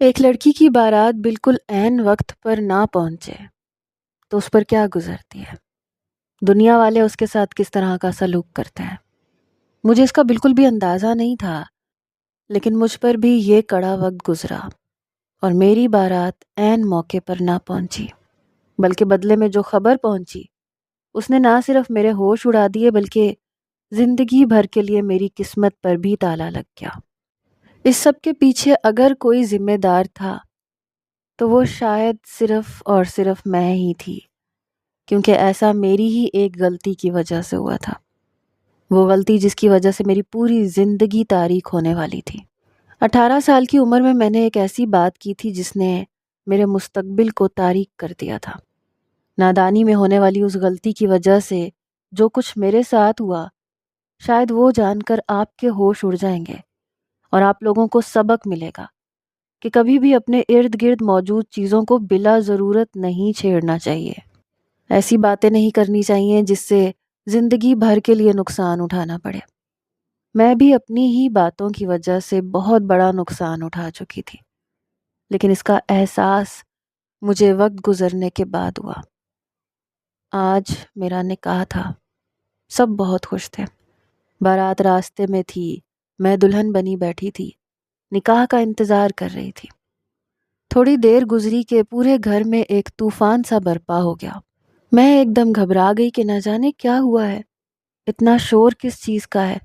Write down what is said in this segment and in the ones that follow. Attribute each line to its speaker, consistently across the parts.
Speaker 1: ایک لڑکی کی بارات بالکل عین وقت پر نہ پہنچے تو اس پر کیا گزرتی ہے، دنیا والے اس کے ساتھ کس طرح کا سلوک کرتے ہیں۔ مجھے اس کا بالکل بھی اندازہ نہیں تھا، لیکن مجھ پر بھی یہ کڑا وقت گزرا اور میری بارات عین موقع پر نہ پہنچی، بلکہ بدلے میں جو خبر پہنچی اس نے نہ صرف میرے ہوش اڑا دیے بلکہ زندگی بھر کے لیے میری قسمت پر بھی تالا لگ گیا۔ اس سب کے پیچھے اگر کوئی ذمہ دار تھا تو وہ شاید صرف اور صرف میں ہی تھی، کیونکہ ایسا میری ہی ایک غلطی کی وجہ سے ہوا تھا، وہ غلطی جس کی وجہ سے میری پوری زندگی تاریک ہونے والی تھی۔ 18 سال کی عمر میں نے ایک ایسی بات کی تھی جس نے میرے مستقبل کو تاریک کر دیا تھا۔ نادانی میں ہونے والی اس غلطی کی وجہ سے جو کچھ میرے ساتھ ہوا، شاید وہ جان کر آپ کے ہوش اڑ جائیں گے اور آپ لوگوں کو سبق ملے گا کہ کبھی بھی اپنے ارد گرد موجود چیزوں کو بلا ضرورت نہیں چھیڑنا چاہیے۔ ایسی باتیں نہیں کرنی چاہیے جس سے زندگی بھر کے لیے نقصان اٹھانا پڑے۔ میں بھی اپنی ہی باتوں کی وجہ سے بہت بڑا نقصان اٹھا چکی تھی، لیکن اس کا احساس مجھے وقت گزرنے کے بعد ہوا۔ آج میرا نکاح تھا، سب بہت خوش تھے، بارات راستے میں تھی، میں دلہن بنی بیٹھی تھی، نکاح کا انتظار کر رہی تھی۔ تھوڑی دیر گزری کہ پورے گھر میں ایک طوفان سا برپا ہو گیا۔ میں ایک دم گھبرا گئی کہ نہ جانے کیا ہوا ہے، اتنا شور کس چیز کا ہے۔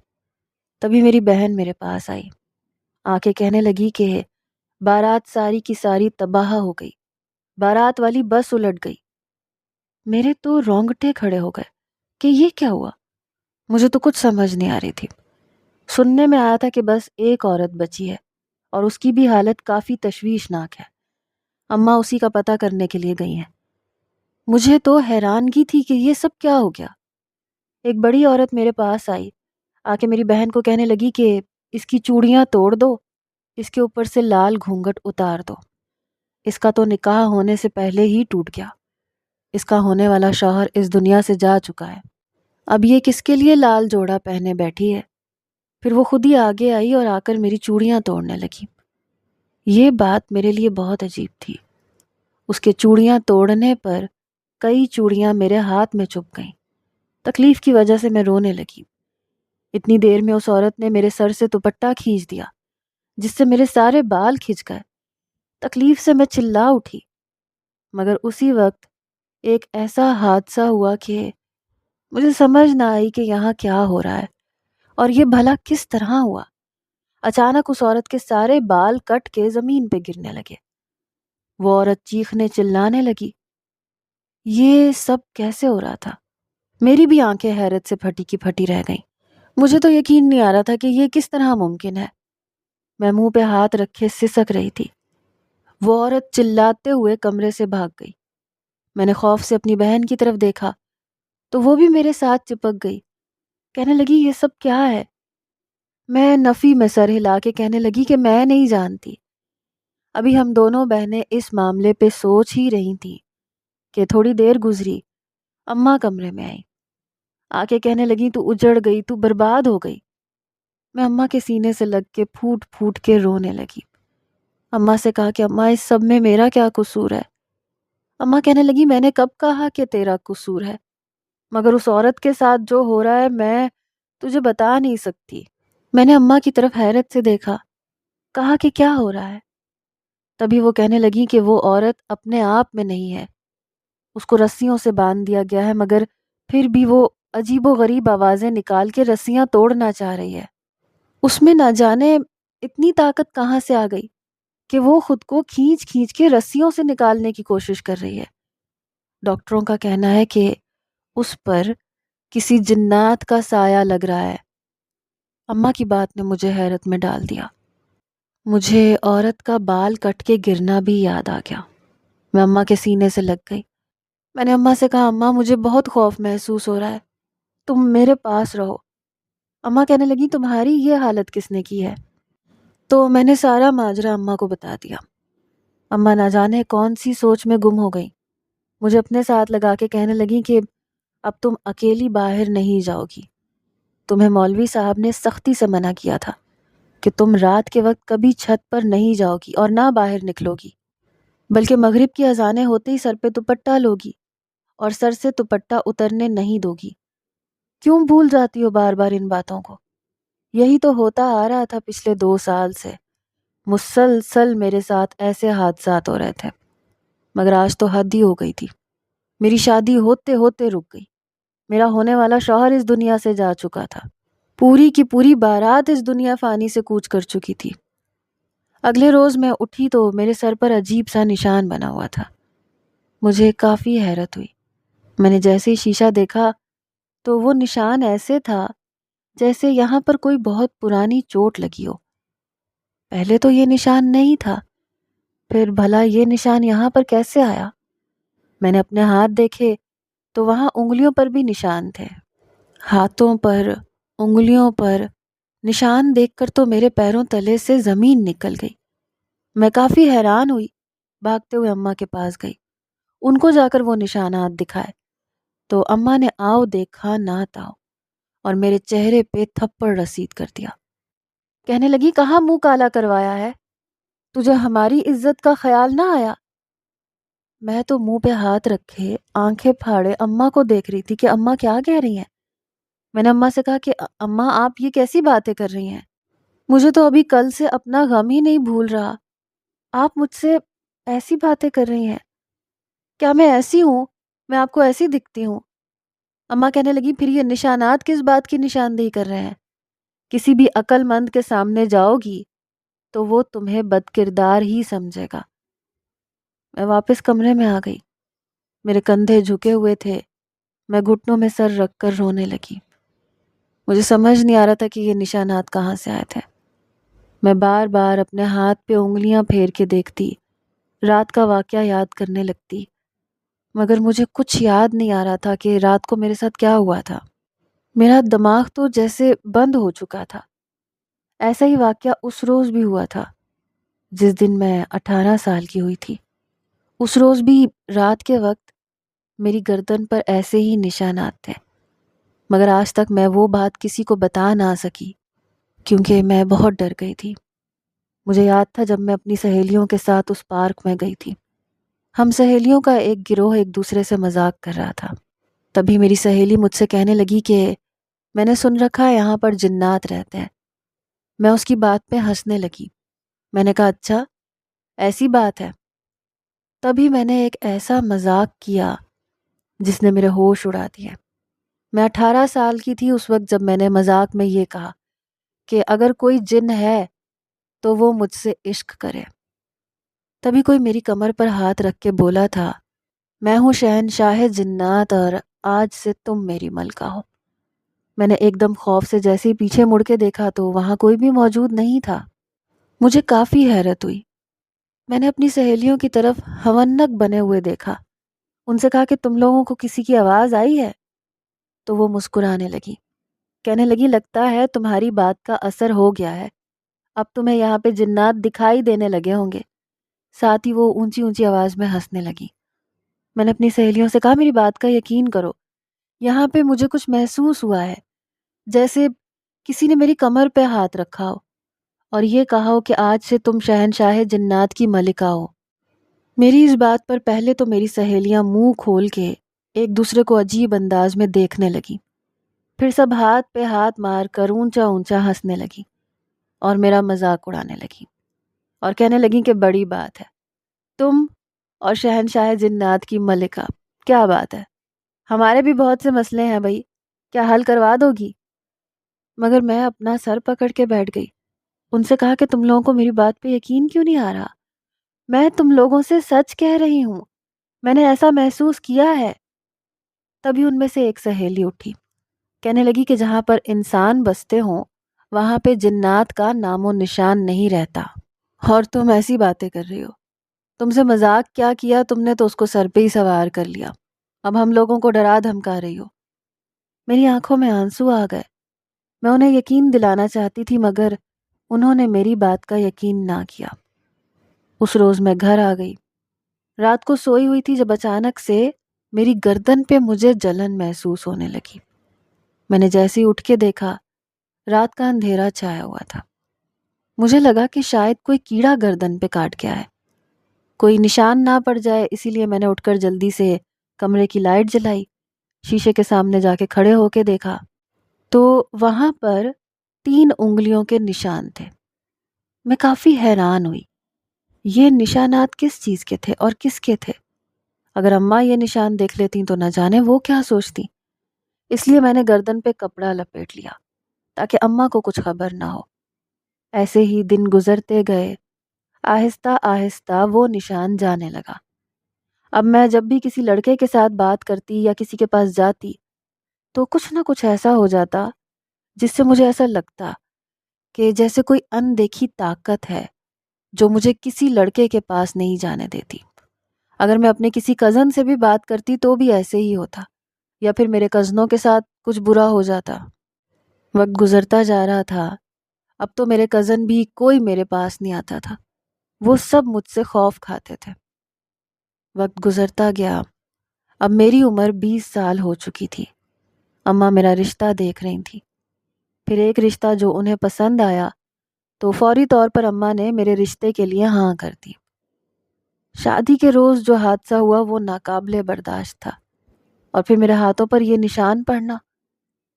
Speaker 1: تبھی میری بہن میرے پاس آئی، آ کے کہنے لگی کہ بارات ساری کی ساری تباہ ہو گئی، بارات والی بس الٹ گئی۔ میرے تو رونگٹے کھڑے ہو گئے کہ یہ کیا ہوا، مجھے تو کچھ سمجھ نہیں آ رہی تھی۔ سننے میں آیا تھا کہ بس ایک عورت بچی ہے اور اس کی بھی حالت کافی تشویشناک ہے، اماں اسی کا پتہ کرنے کے لیے گئی ہیں۔ مجھے تو حیرانگی تھی کہ یہ سب کیا ہو گیا۔ ایک بڑی عورت میرے پاس آئی، آ کے میری بہن کو کہنے لگی کہ اس کی چوڑیاں توڑ دو، اس کے اوپر سے لال گھونگھٹ اتار دو، اس کا تو نکاح ہونے سے پہلے ہی ٹوٹ گیا، اس کا ہونے والا شوہر اس دنیا سے جا چکا ہے، اب یہ کس کے لیے لال جوڑا پہنے بیٹھی ہے۔ پھر وہ خود ہی آگے آئی اور آ کر میری چوڑیاں توڑنے لگی۔ یہ بات میرے لیے بہت عجیب تھی۔ اس کے چوڑیاں توڑنے پر کئی چوڑیاں میرے ہاتھ میں چبھ گئیں۔ تکلیف کی وجہ سے میں رونے لگی۔ اتنی دیر میں اس عورت نے میرے سر سے دوپٹہ کھینچ دیا، جس سے میرے سارے بال کھنچ گئے۔ تکلیف سے میں چلا اٹھی، مگر اسی وقت ایک ایسا حادثہ ہوا کہ مجھے سمجھ نہ آئی کہ یہاں کیا ہو رہا ہے اور یہ بھلا کس طرح ہوا۔ اچانک اس عورت کے سارے بال کٹ کے زمین پہ گرنے لگے۔ وہ عورت چیخنے چلانے لگی۔ یہ سب کیسے ہو رہا تھا؟ میری بھی آنکھیں حیرت سے پھٹی کی پھٹی رہ گئیں۔ مجھے تو یقین نہیں آ رہا تھا کہ یہ کس طرح ممکن ہے۔ میں منہ پہ ہاتھ رکھے سسک رہی تھی۔ وہ عورت چلاتے ہوئے کمرے سے بھاگ گئی۔ میں نے خوف سے اپنی بہن کی طرف دیکھا تو وہ بھی میرے ساتھ چپک گئی، کہنے لگی یہ سب کیا ہے؟ میں نفی میں سر ہلا کے کہنے لگی کہ میں نہیں جانتی۔ ابھی ہم دونوں بہنیں اس معاملے پہ سوچ ہی رہی تھیں کہ تھوڑی دیر گزری، اماں کمرے میں آئی، آ کے کہنے لگی تو اجڑ گئی، تو برباد ہو گئی۔ میں اماں کے سینے سے لگ کے پھوٹ پھوٹ کے رونے لگی۔ اماں سے کہا کہ اماں اس سب میں میرا کیا قصور ہے؟ اماں کہنے لگی میں نے کب کہا کہ تیرا قصور ہے، مگر اس عورت کے ساتھ جو ہو رہا ہے میں تجھے بتا نہیں سکتی۔ میں نے اماں کی طرف حیرت سے دیکھا، کہا کہ کیا ہو رہا ہے؟ تبھی وہ کہنے لگی کہ وہ عورت اپنے آپ میں نہیں ہے، اس کو رسیوں سے باندھ دیا گیا ہے، مگر پھر بھی وہ عجیب و غریب آوازیں نکال کے رسیاں توڑنا چاہ رہی ہے۔ اس میں نہ جانے اتنی طاقت کہاں سے آ گئی کہ وہ خود کو کھینچ کھینچ کے رسیوں سے نکالنے کی کوشش کر رہی ہے۔ ڈاکٹروں کا کہنا ہے کہ اس پر کسی جنات کا سایہ لگ رہا ہے۔ اماں کی بات نے مجھے حیرت میں ڈال دیا۔ مجھے عورت کا بال کٹ کے گرنا بھی یاد آ گیا۔ میں اماں کے سینے سے لگ گئی۔ میں نے اماں سے کہا اماں مجھے بہت خوف محسوس ہو رہا ہے، تم میرے پاس رہو۔ اماں کہنے لگی تمہاری یہ حالت کس نے کی ہے؟ تو میں نے سارا ماجرا اماں کو بتا دیا۔ اماں نہ جانے کون سی سوچ میں گم ہو گئی، مجھے اپنے ساتھ لگا کے کہنے لگی کہ اب تم اکیلی باہر نہیں جاؤ گی، تمہیں مولوی صاحب نے سختی سے منع کیا تھا، کہ تم رات کے وقت کبھی چھت پر نہیں جاؤ گی اور نہ باہر نکلو گی، بلکہ مغرب کی اذانیں ہوتے ہی سر پہ دوپٹہ لوگی اور سر سے دوپٹہ اترنے نہیں دو گی۔ کیوں بھول جاتی ہو بار بار ان باتوں کو؟ یہی تو ہوتا آ رہا تھا پچھلے 2 سال سے، مسلسل میرے ساتھ ایسے حادثات ہو رہے تھے، مگر آج تو حد ہی ہو گئی تھی۔ میری شادی ہوتے ہوتے رک گئی، میرا ہونے والا شوہر اس دنیا سے جا چکا تھا، پوری کی پوری بارات اس دنیا فانی سے کوچ کر چکی تھی۔ اگلے روز میں اٹھی تو میرے سر پر عجیب سا نشان بنا ہوا تھا۔ مجھے کافی حیرت ہوئی۔ میں نے جیسے ہی شیشہ دیکھا تو وہ نشان ایسے تھا جیسے یہاں پر کوئی بہت پرانی چوٹ لگی ہو۔ پہلے تو یہ نشان نہیں تھا، پھر بھلا یہ نشان یہاں پر کیسے آیا؟ میں نے اپنے ہاتھ دیکھے تو وہاں انگلیوں پر بھی نشان تھے۔ ہاتھوں پر، انگلیوں پر نشان دیکھ کر تو میرے پیروں تلے سے زمین نکل گئی۔ میں کافی حیران ہوئی، بھاگتے ہوئے اماں کے پاس گئی، ان کو جا کر وہ نشانات دکھائے تو اماں نے آؤ دیکھا نہ تاؤ اور میرے چہرے پہ تھپڑ رسید کر دیا۔ کہنے لگی کہاں منہ کالا کروایا ہے؟ تجھے ہماری عزت کا خیال نہ آیا؟ میں تو منہ پہ ہاتھ رکھے آنکھیں پھاڑے اماں کو دیکھ رہی تھی کہ اماں کیا کہہ رہی ہیں۔ میں نے اماں سے کہا کہ اماں آپ یہ کیسی باتیں کر رہی ہیں؟ مجھے تو ابھی کل سے اپنا غم ہی نہیں بھول رہا، آپ مجھ سے ایسی باتیں کر رہی ہیں؟ کیا میں ایسی ہوں؟ میں آپ کو ایسی دکھتی ہوں؟ اماں کہنے لگی پھر یہ نشانات کس بات کی نشاندہی کر رہے ہیں؟ کسی بھی عقل مند کے سامنے جاؤ گی تو وہ تمہیں بد کردار ہی سمجھے گا۔ میں واپس کمرے میں آ گئی، میرے کندھے جھکے ہوئے تھے، میں گھٹنوں میں سر رکھ کر رونے لگی۔ مجھے سمجھ نہیں آ رہا تھا کہ یہ نشانات کہاں سے آئے تھے۔ میں بار بار اپنے ہاتھ پہ انگلیاں پھیر کے دیکھتی، رات کا واقعہ یاد کرنے لگتی، مگر مجھے کچھ یاد نہیں آ رہا تھا کہ رات کو میرے ساتھ کیا ہوا تھا۔ میرا دماغ تو جیسے بند ہو چکا تھا۔ ایسا ہی واقعہ اس روز بھی ہوا تھا جس دن میں 18 سال کی ہوئی تھی۔ اس روز بھی رات کے وقت میری گردن پر ایسے ہی نشانات تھے، مگر آج تک میں وہ بات کسی کو بتا نہ سکی کیونکہ میں بہت ڈر گئی تھی۔ مجھے یاد تھا جب میں اپنی سہیلیوں کے ساتھ اس پارک میں گئی تھی، ہم سہیلیوں کا ایک گروہ ایک دوسرے سے مذاق کر رہا تھا۔ تبھی میری سہیلی مجھ سے کہنے لگی کہ میں نے سن رکھا ہے یہاں پر جنات رہتے ہیں۔ میں اس کی بات پہ ہنسنے لگی۔ میں نے کہا اچھا ایسی بات ہے؟ تبھی میں نے ایک ایسا مذاق کیا جس نے میرے ہوش اڑا دیے۔ میں 18 سال کی تھی اس وقت جب میں نے مذاق میں یہ کہا کہ اگر کوئی جن ہے تو وہ مجھ سے عشق کرے۔ تبھی کوئی میری کمر پر ہاتھ رکھ کے بولا تھا میں ہوں شہنشاہ جنات اور آج سے تم میری ملکہ ہو۔ میں نے ایک دم خوف سے جیسے ہی پیچھے مڑ کے دیکھا تو وہاں کوئی بھی موجود نہیں تھا۔ مجھے کافی حیرت ہوئی۔ میں نے اپنی سہیلیوں کی طرف ہونک بنے ہوئے دیکھا، ان سے کہا کہ تم لوگوں کو کسی کی آواز آئی ہے؟ تو وہ مسکرانے لگی، کہنے لگی لگتا ہے تمہاری بات کا اثر ہو گیا ہے، اب تمہیں یہاں پہ جنات دکھائی دینے لگے ہوں گے۔ ساتھ ہی وہ اونچی اونچی آواز میں ہنسنے لگی۔ میں نے اپنی سہیلیوں سے کہا میری بات کا یقین کرو، یہاں پہ مجھے کچھ محسوس ہوا ہے جیسے کسی نے میری کمر پہ ہاتھ رکھا ہو اور یہ کہا ہو کہ آج سے تم شہنشاہ جنات کی ملکہ ہو۔ میری اس بات پر پہلے تو میری سہیلیاں منہ کھول کے ایک دوسرے کو عجیب انداز میں دیکھنے لگی، پھر سب ہاتھ پہ ہاتھ مار کر اونچا اونچا ہنسنے لگی اور میرا مذاق اڑانے لگی اور کہنے لگی کہ بڑی بات ہے، تم اور شہنشاہ جنات کی ملکہ، کیا بات ہے، ہمارے بھی بہت سے مسئلے ہیں بھائی، کیا حل کروا دو گی؟ مگر میں اپنا سر پکڑ کے بیٹھ گئی، ان سے کہا کہ تم لوگوں کو میری بات پہ یقین کیوں نہیں آ رہا؟ میں تم لوگوں سے سچ کہہ رہی ہوں، میں نے ایسا محسوس کیا ہے۔ تبھی ان میں سے ایک سہیلی اٹھی، کہنے لگی کہ جہاں پر انسان بستے ہوں وہاں پہ جنات کا نام و نشان نہیں رہتا، اور تم ایسی باتیں کر رہی ہو، تم سے مذاق کیا کیا تم نے تو اس کو سر پہ ہی سوار کر لیا، اب ہم لوگوں کو ڈرا دھمکا رہی ہو۔ میری آنکھوں میں آنسو آ گئے، میں انہیں یقین دلانا چاہتی تھی مگر انہوں نے میری بات کا یقین نہ کیا۔ اس روز میں گھر آ گئی، رات کو سوئی ہوئی تھی جب اچانک سے میری گردن پہ مجھے جلن محسوس ہونے لگی۔ میں نے جیسے ہی اٹھ کے دیکھا، رات کا اندھیرا چھایا ہوا تھا، مجھے لگا کہ شاید کوئی کیڑا گردن پہ کاٹ گیا ہے، کوئی نشان نہ پڑ جائے، اسی لیے میں نے اٹھ کر جلدی سے کمرے کی لائٹ جلائی، شیشے کے سامنے جا کے کھڑے ہو کے دیکھا تو وہاں پر 3 انگلیوں کے نشان تھے۔ میں کافی حیران ہوئی، یہ نشانات کس چیز کے تھے اور کس کے تھے؟ اگر اماں یہ نشان دیکھ لیتیں تو نہ جانے وہ کیا سوچتی۔ اس لیے میں نے گردن پہ کپڑا لپیٹ لیا تاکہ اماں کو کچھ خبر نہ ہو۔ ایسے ہی دن گزرتے گئے، آہستہ آہستہ وہ نشان جانے لگا۔ اب میں جب بھی کسی لڑکے کے ساتھ بات کرتی یا کسی کے پاس جاتی تو کچھ نہ کچھ ایسا ہو جاتا جس سے مجھے ایسا لگتا کہ جیسے کوئی اندیکھی طاقت ہے جو مجھے کسی لڑکے کے پاس نہیں جانے دیتی۔ اگر میں اپنے کسی کزن سے بھی بات کرتی تو بھی ایسے ہی ہوتا، یا پھر میرے کزنوں کے ساتھ کچھ برا ہو جاتا۔ وقت گزرتا جا رہا تھا، اب تو میرے کزن بھی کوئی میرے پاس نہیں آتا تھا، وہ سب مجھ سے خوف کھاتے تھے۔ وقت گزرتا گیا، اب میری عمر 20 سال ہو چکی تھی۔ اماں میرا رشتہ دیکھ رہی تھی، پھر ایک رشتہ جو انہیں پسند آیا تو فوری طور پر اماں نے میرے رشتے کے لیے ہاں کر دی۔ شادی کے روز جو حادثہ ہوا وہ ناقابل برداشت تھا، اور پھر میرے ہاتھوں پر یہ نشان پڑنا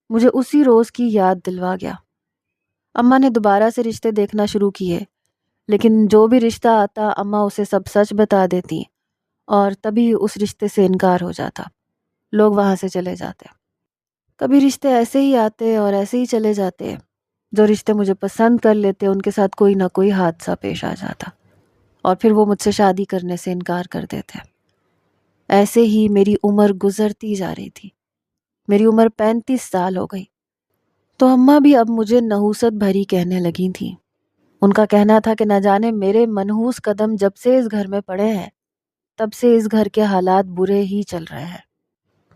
Speaker 1: مجھے اسی روز کی یاد دلوا گیا۔ اماں نے دوبارہ سے رشتے دیکھنا شروع کیے، لیکن جو بھی رشتہ آتا اماں اسے سب سچ بتا دیتی اور تبھی اس رشتے سے انکار ہو جاتا، لوگ وہاں سے چلے جاتے۔ کبھی رشتے ایسے ہی آتے اور ایسے ہی چلے جاتے، جو رشتے مجھے پسند کر لیتے ان کے ساتھ کوئی نہ کوئی حادثہ پیش آ جاتا اور پھر وہ مجھ سے شادی کرنے سے انکار کر دیتے۔ ایسے ہی میری عمر گزرتی جا رہی تھی، میری عمر 35 سال ہو گئی تو اماں بھی اب مجھے نحوست بھری کہنے لگی تھیں۔ ان کا کہنا تھا کہ نہ جانے میرے منحوس قدم جب سے اس گھر میں پڑے ہیں تب سے اس گھر کے حالات برے ہی چل رہے ہیں۔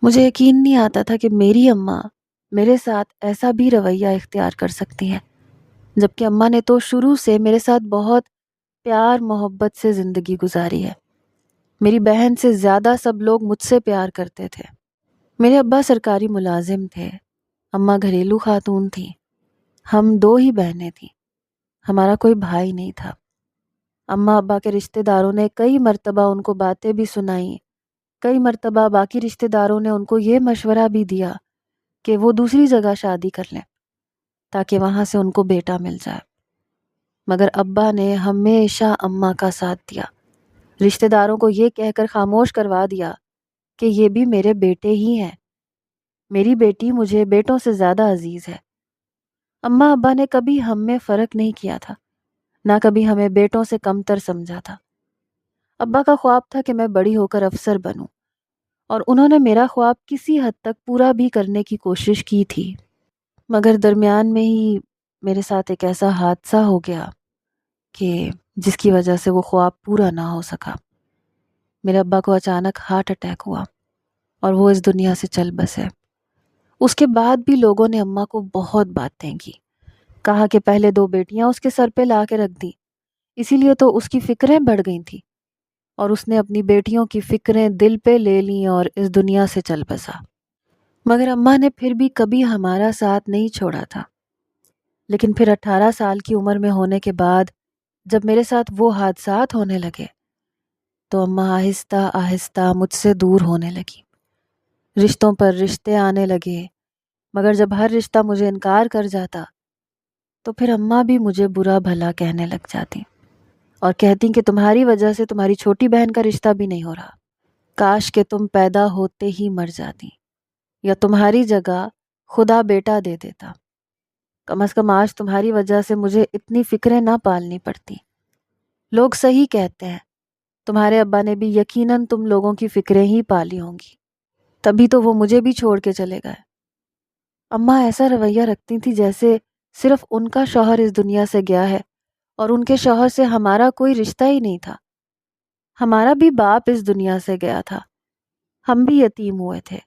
Speaker 1: مجھے یقین نہیں آتا تھا کہ میری اماں میرے ساتھ ایسا بھی رویہ اختیار کر سکتی ہیں، جبکہ اماں نے تو شروع سے میرے ساتھ بہت پیار محبت سے زندگی گزاری ہے۔ میری بہن سے زیادہ سب لوگ مجھ سے پیار کرتے تھے۔ میرے ابا سرکاری ملازم تھے، اماں گھریلو خاتون تھیں، ہم 2 ہی بہنیں تھیں، ہمارا کوئی بھائی نہیں تھا۔ اماں ابا کے رشتہ داروں نے کئی مرتبہ ان کو باتیں بھی سنائیں، کئی مرتبہ باقی رشتہ داروں نے ان کو یہ مشورہ بھی دیا کہ وہ دوسری جگہ شادی کر لیں تاکہ وہاں سے ان کو بیٹا مل جائے، مگر ابا نے ہمیشہ اماں کا ساتھ دیا، رشتہ داروں کو یہ کہہ کر خاموش کروا دیا کہ یہ بھی میرے بیٹے ہی ہیں، میری بیٹی مجھے بیٹوں سے زیادہ عزیز ہے۔ اماں ابا نے کبھی ہم میں فرق نہیں کیا تھا، نہ کبھی ہمیں بیٹوں سے کمتر سمجھا تھا۔ ابا کا خواب تھا کہ میں بڑی ہو کر افسر بنوں، اور انہوں نے میرا خواب کسی حد تک پورا بھی کرنے کی کوشش کی تھی، مگر درمیان میں ہی میرے ساتھ ایک ایسا حادثہ ہو گیا کہ جس کی وجہ سے وہ خواب پورا نہ ہو سکا۔ میرے ابا کو اچانک ہارٹ اٹیک ہوا اور وہ اس دنیا سے چل بسے۔ اس کے بعد بھی لوگوں نے اماں کو بہت باتیں کی، کہا کہ پہلے 2 بیٹیاں اس کے سر پہ لا کے رکھ دی، اسی لیے تو اس کی فکریں بڑھ گئی تھیں، اور اس نے اپنی بیٹیوں کی فکریں دل پہ لے لیں اور اس دنیا سے چل بسا۔ مگر اماں نے پھر بھی کبھی ہمارا ساتھ نہیں چھوڑا تھا۔ لیکن پھر 18 سال کی عمر میں ہونے کے بعد جب میرے ساتھ وہ حادثات ہونے لگے تو اماں آہستہ آہستہ مجھ سے دور ہونے لگی، رشتوں پر رشتے آنے لگے، مگر جب ہر رشتہ مجھے انکار کر جاتا تو پھر اماں بھی مجھے برا بھلا کہنے لگ جاتی اور کہتی کہ تمہاری وجہ سے تمہاری چھوٹی بہن کا رشتہ بھی نہیں ہو رہا، کاش کہ تم پیدا ہوتے ہی مر جاتی یا تمہاری جگہ خدا بیٹا دے دیتا، کم از کم آج تمہاری وجہ سے مجھے اتنی فکریں نہ پالنی پڑتی۔ لوگ صحیح کہتے ہیں، تمہارے ابا نے بھی یقیناً تم لوگوں کی فکریں ہی پالی ہوں گی، تبھی تو وہ مجھے بھی چھوڑ کے چلے گئے۔ اماں ایسا رویہ رکھتی تھی جیسے صرف ان کا شوہر اس دنیا سے گیا ہے اور ان کے شوہر سے ہمارا کوئی رشتہ ہی نہیں تھا۔ ہمارا بھی باپ اس دنیا سے گیا تھا، ہم بھی یتیم ہوئے تھے،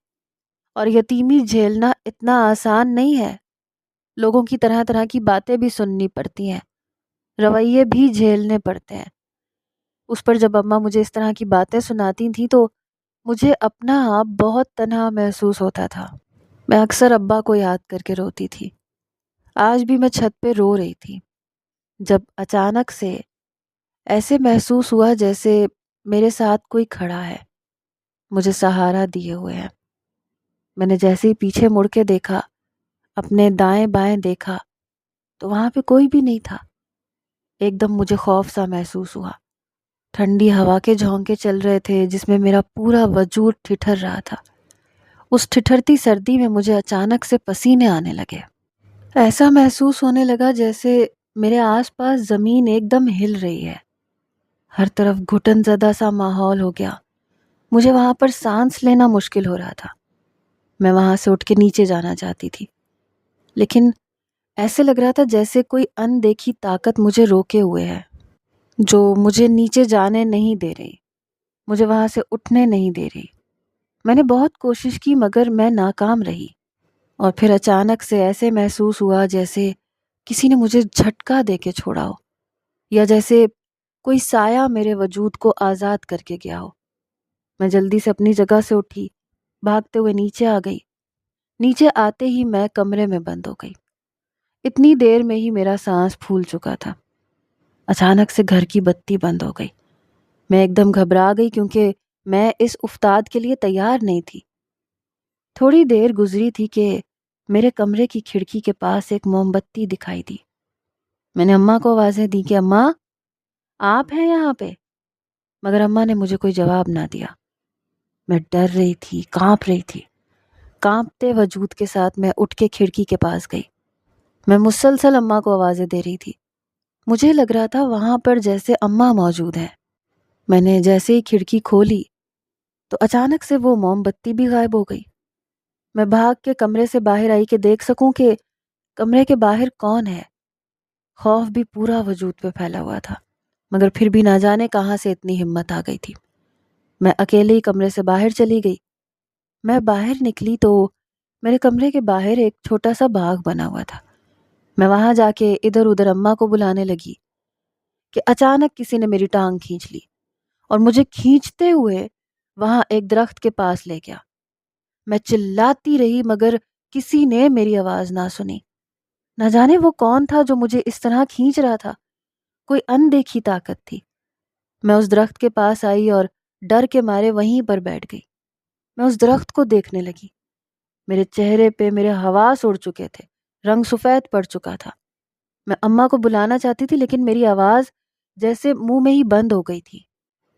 Speaker 1: اور یتیمی جھیلنا اتنا آسان نہیں ہے، لوگوں کی طرح طرح کی باتیں بھی سننی پڑتی ہیں، رویے بھی جھیلنے پڑتے ہیں۔ اس پر جب اماں مجھے اس طرح کی باتیں سناتی تھیں تو مجھے اپنا آپ بہت تنہا محسوس ہوتا تھا۔ میں اکثر ابا کو یاد کر کے روتی تھی۔ آج بھی میں چھت پہ رو رہی تھی، جب اچانک سے ایسے محسوس ہوا جیسے میرے ساتھ کوئی کھڑا ہے، مجھے سہارا دیے ہوئے ہے۔ میں نے جیسے ہی پیچھے مڑ کے دیکھا، اپنے دائیں بائیں دیکھا تو وہاں پہ کوئی بھی نہیں تھا۔ ایک دم مجھے خوف سا محسوس ہوا۔ ٹھنڈی ہوا کے جھونکے چل رہے تھے جس میں میرا پورا وجود ٹھٹر رہا تھا۔ اس ٹھٹرتی سردی میں مجھے اچانک سے پسینے آنے لگے۔ ایسا محسوس ہونے لگا جیسے میرے آس پاس زمین ایک دم ہل رہی ہے۔ ہر طرف گھٹن زدہ سا ماحول ہو گیا۔ مجھے وہاں پر سانس لینا مشکل ہو رہا تھا۔ میں وہاں سے اٹھ کے نیچے جانا چاہتی تھی، لیکن ایسے لگ رہا تھا جیسے کوئی اندیکھی طاقت مجھے روکے ہوئے ہے، جو مجھے نیچے جانے نہیں دے رہی، مجھے وہاں سے اٹھنے نہیں دے رہی۔ میں نے بہت کوشش کی مگر میں ناکام رہی۔ اور پھر اچانک سے ایسے محسوس ہوا جیسے کسی نے مجھے جھٹکا دے کے چھوڑا ہو، یا جیسے کوئی سایہ میرے وجود کو آزاد کر کے گیا ہو۔ میں جلدی سے اپنی جگہ سے اٹھی، بھاگتے ہوئے نیچے آ گئی۔ نیچے آتے ہی میں کمرے میں بند ہو گئی۔ اتنی دیر میں ہی میرا سانس پھول چکا تھا۔ اچانک سے گھر کی بتی بند ہو گئی۔ میں ایک دم گھبرا گئی کیونکہ میں اس افتاد کے لیے تیار نہیں تھی۔ تھوڑی دیر گزری تھی کہ میرے کمرے کی کھڑکی کے پاس ایک موم بتی دکھائی دی۔ میں نے اماں کو آوازیں دی کہ اماں آپ ہیں یہاں پہ، مگر اماں نے مجھے کوئی جواب نہ دیا۔ میں ڈر رہی تھی، کانپ رہی تھی۔ کانپتے وجود کے ساتھ میں اٹھ کے کھڑکی کے پاس گئی۔ میں مسلسل اماں کو آوازیں دے رہی تھی۔ مجھے لگ رہا تھا وہاں پر جیسے اماں موجود ہیں۔ میں نے جیسے ہی کھڑکی کھولی تو اچانک سے وہ موم بتی بھی غائب ہو گئی۔ میں بھاگ کے کمرے سے باہر آئی کہ دیکھ سکوں کہ کمرے کے باہر کون ہے۔ خوف بھی پورا وجود پہ پھیلا ہوا تھا، مگر پھر بھی نہ جانے کہاں سے اتنی ہمت آ گئی تھی۔ میں اکیلے ہی کمرے سے باہر چلی گئی۔ میں باہر نکلی تو میرے کمرے کے باہر ایک چھوٹا سا باغ بنا ہوا تھا۔ میں وہاں جا کے ادھر ادھر اماں کو بلانے لگی کہ اچانک کسی نے میری ٹانگ کھینچ لی اور مجھے کھینچتے ہوئے وہاں ایک درخت کے پاس لے گیا۔ میں چلاتی رہی مگر کسی نے میری آواز نہ سنی۔ نہ جانے وہ کون تھا جو مجھے اس طرح کھینچ رہا تھا۔ کوئی اندیکھی طاقت تھی۔ میں اس درخت کے پاس آئی اور ڈر کے مارے وہیں پر بیٹھ گئی۔ میں اس درخت کو دیکھنے لگی۔ میرے چہرے پہ میرے حواس اڑ چکے تھے، رنگ سفید پڑ چکا تھا۔ میں اماں کو بلانا چاہتی تھی لیکن میری آواز جیسے منہ میں ہی بند ہو گئی تھی۔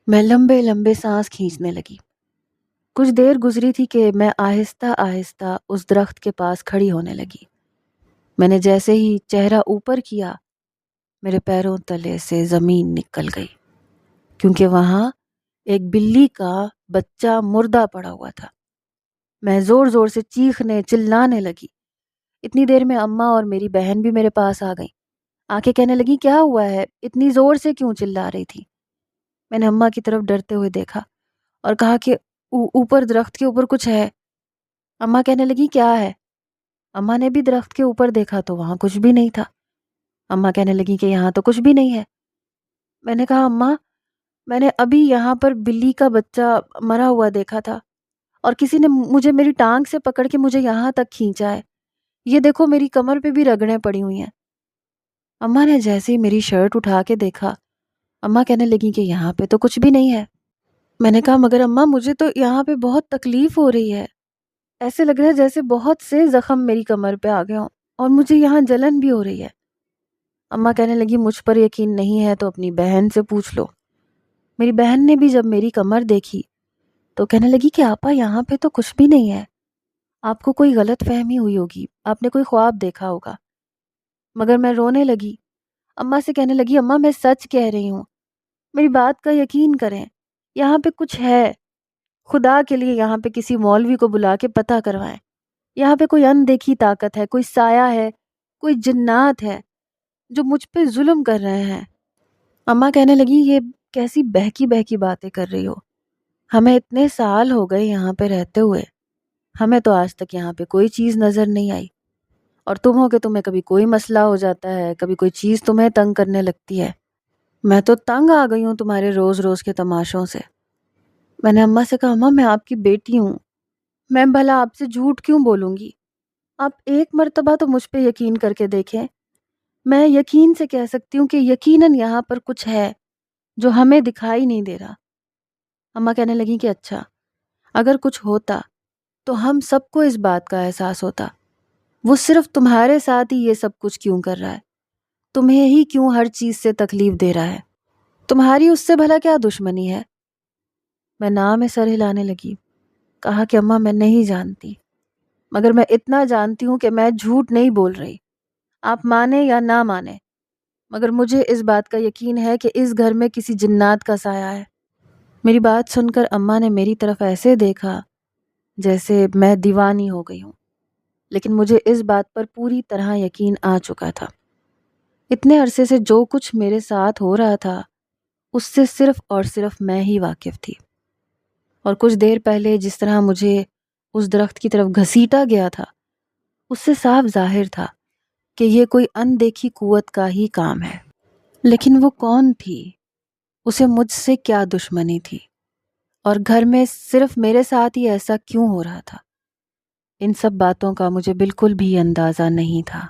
Speaker 1: میں لمبے لمبے سانس کھینچنے لگی۔ کچھ دیر گزری تھی کہ میں آہستہ آہستہ اس درخت کے پاس کھڑی ہونے لگی۔ میں نے جیسے ہی چہرہ اوپر کیا، میرے پیروں تلے سے زمین نکل گئی، کیونکہ وہاں ایک بلی کا بچہ مردہ پڑا ہوا تھا۔ میں زور زور سے چیخنے چلانے لگی۔ اتنی دیر میں اماں اور میری بہن بھی میرے پاس آ گئیں۔ آ کے کہنے لگی کیا ہوا ہے، اتنی زور سے کیوں چلا رہی تھی؟ میں نے اماں کی طرف ڈرتے ہوئے دیکھا اور کہا کہ اوپر درخت کے اوپر کچھ ہے۔ اماں کہنے لگی کیا ہے؟ اماں نے بھی درخت کے اوپر دیکھا تو وہاں کچھ بھی نہیں تھا۔ اماں کہنے لگی کہ یہاں تو کچھ بھی نہیں ہے۔ میں نے کہا اماں میں نے ابھی یہاں پر بلی کا بچہ مرا ہوا دیکھا تھا اور کسی نے مجھے میری ٹانگ سے پکڑ کے مجھے یہاں تک کھینچا ہے۔ یہ دیکھو میری کمر پہ بھی رگڑیں پڑی ہوئی ہیں۔ اماں نے جیسے ہی میری شرٹ اٹھا کے دیکھا، اماں کہنے لگی کہ یہاں پہ تو کچھ بھی نہیں ہے۔ میں نے کہا مگر اماں مجھے تو یہاں پہ بہت تکلیف ہو رہی ہے، ایسے لگ رہا ہے جیسے بہت سے زخم میری کمر پہ آ گئے ہوں اور مجھے یہاں جلن بھی ہو رہی ہے۔ اماں کہنے لگی مجھ پر یقین نہیں ہے تو اپنی بہن سے پوچھ لو۔ میری بہن نے بھی جب میری کمر دیکھی تو کہنے لگی کہ آپا یہاں پہ تو کچھ بھی نہیں ہے، آپ کو کوئی غلط فہمی ہوئی ہوگی، آپ نے کوئی خواب دیکھا ہوگا۔ مگر میں رونے لگی۔ اماں سے کہنے لگی اماں میں سچ کہہ رہی ہوں، میری بات کا یقین کریں، یہاں پہ کچھ ہے، خدا کے لیے یہاں پہ کسی مولوی کو بلا کے پتہ کروائیں۔ یہاں پہ کوئی اندیکھی طاقت ہے، کوئی سایہ ہے، کوئی جنات ہے جو مجھ پہ ظلم کر رہے ہیں۔ اماں کہنے لگی یہ کیسی بہکی بہکی باتیں کر رہی ہو، ہمیں اتنے سال ہو گئے یہاں پہ رہتے ہوئے، ہمیں تو آج تک یہاں پہ کوئی چیز نظر نہیں آئی، اور تم ہو کہ تمہیں کبھی کوئی مسئلہ ہو جاتا ہے، کبھی کوئی چیز تمہیں تنگ کرنے لگتی ہے۔ میں تو تنگ آ گئی ہوں تمہارے روز روز کے تماشوں سے۔ میں نے اماں سے کہا اماں میں آپ کی بیٹی ہوں، میں بھلا آپ سے جھوٹ کیوں بولوں گی؟ آپ ایک مرتبہ تو مجھ پہ یقین کر کے دیکھیں، میں یقین سے کہہ سکتی ہوں کہ یقیناً یہاں پر کچھ ہے جو ہمیں دکھائی نہیں دے رہا۔ اماں کہنے لگیں کہ اچھا، اگر کچھ ہوتا تو ہم سب کو اس بات کا احساس ہوتا۔ وہ صرف تمہارے ساتھ ہی یہ سب کچھ کیوں کر رہا ہے؟ تمہیں ہی کیوں ہر چیز سے تکلیف دے رہا ہے؟ تمہاری اس سے بھلا کیا دشمنی ہے؟ میں نہ میں سر ہلانے لگی، کہا کہ اماں میں نہیں جانتی، مگر میں اتنا جانتی ہوں کہ میں جھوٹ نہیں بول رہی۔ آپ مانے یا نہ مانے، مگر مجھے اس بات کا یقین ہے کہ اس گھر میں کسی جنات کا سایہ ہے۔ میری بات سن کر اماں نے میری طرف ایسے دیکھا جیسے میں دیوانی ہو گئی ہوں، لیکن مجھے اس بات پر پوری طرح یقین آ چکا تھا۔ اتنے عرصے سے جو کچھ میرے ساتھ ہو رہا تھا اس سے صرف اور صرف میں ہی واقف تھی، اور کچھ دیر پہلے جس طرح مجھے اس درخت کی طرف گھسیٹا گیا تھا اس سے صاف ظاہر تھا کہ یہ کوئی اندیکھی قوت کا ہی کام ہے۔ لیکن وہ کون تھی؟ اسے مجھ سے کیا دشمنی تھی؟ اور گھر میں صرف میرے ساتھ ہی ایسا کیوں ہو رہا تھا؟ ان سب باتوں کا مجھے بالکل بھی اندازہ نہیں تھا۔